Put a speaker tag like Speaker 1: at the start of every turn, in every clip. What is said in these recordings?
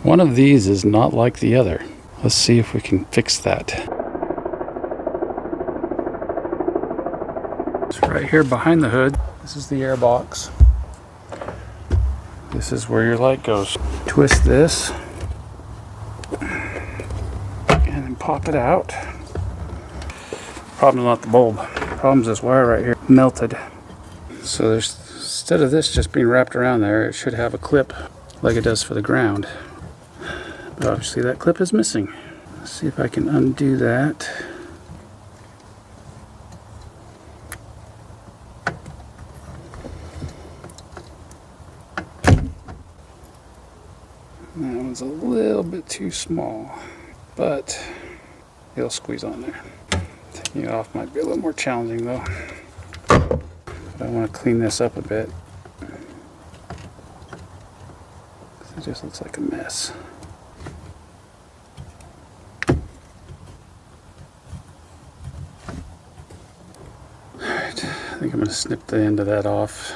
Speaker 1: One of these is not like the other. Let's see if we can fix that. So right here behind the hood, this is the air box. This is where your light goes. Twist this and then pop it out. Problem's not the bulb. Problem's this wire right here, melted. So there's, instead of this just being wrapped around there, it should have a clip like it does for the ground. But obviously that clip is missing. Let's see if I can undo that. That one's a little bit too small, but it'll squeeze on there. Taking it off might be a little more challenging though. But I want to clean this up a bit. It just looks like a mess. Alright, I think I'm going to snip the end of that off,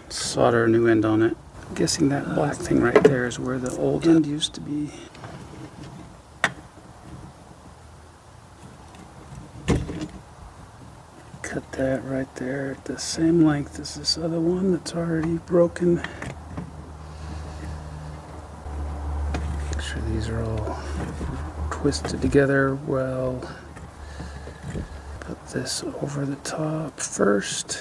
Speaker 1: solder a new end on it. I'm guessing that black thing right there is where the old end used to be. Cut that right there at the same length as this other one that's already broken. Make sure these are all twisted together well. Put this over the top first.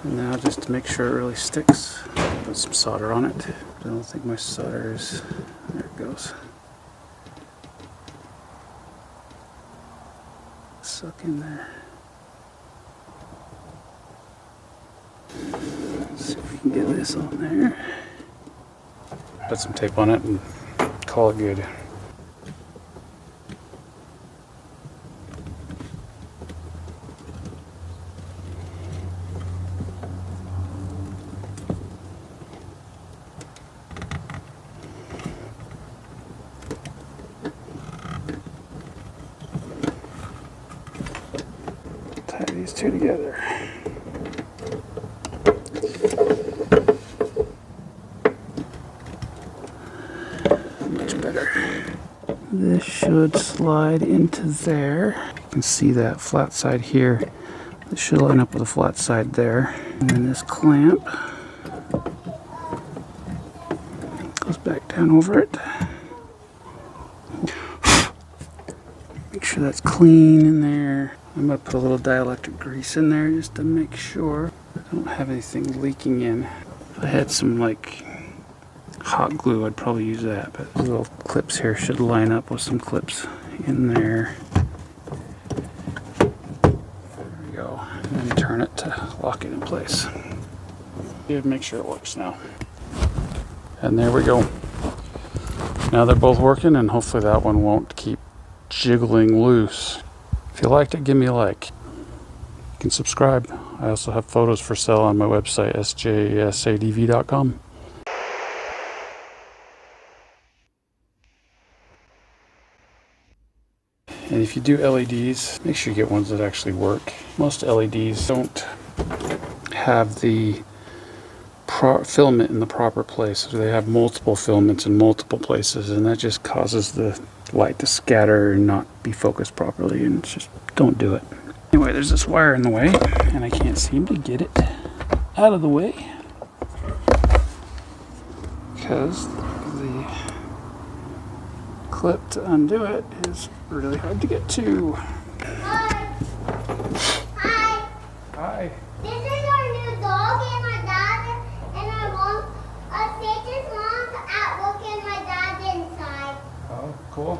Speaker 1: Now just to make sure it really sticks, put some solder on it. I don't think my solder is, there it goes. Suck in there. Let's see if we can get this on there. Put some tape on it and call it good. Tie these two together. Much better. This should slide into there. You can see that flat side here. This should line up with the flat side there. And then this clamp goes back down over it. Make sure that's clean in there. I'm going to put a little dielectric grease in there just to make sure I don't have anything leaking in. If I had some like hot glue, I'd probably use that, but the little clips here should line up with some clips in there. There we go. And then turn it to lock it in place. Make sure it works now. And there we go. Now they're both working, and hopefully that one won't keep jiggling loose. If you liked it, give me a like. You can subscribe. I also have photos for sale on my website, sjsadv.com. And if you do LEDs, make sure you get ones that actually work. Most LEDs don't have the filament in the proper place. So they have multiple filaments in multiple places, and that just causes the light to scatter and not be focused properly, and just don't do it. Anyway, there's this wire in the way, and I can't seem to get it out of the way because the clip to undo it is really hard to get to.
Speaker 2: Hi. Hi.
Speaker 1: Hi.
Speaker 2: This is our new dog, and my dad and our mom. Satan's mom's at work and my dad's inside.
Speaker 1: Oh, cool.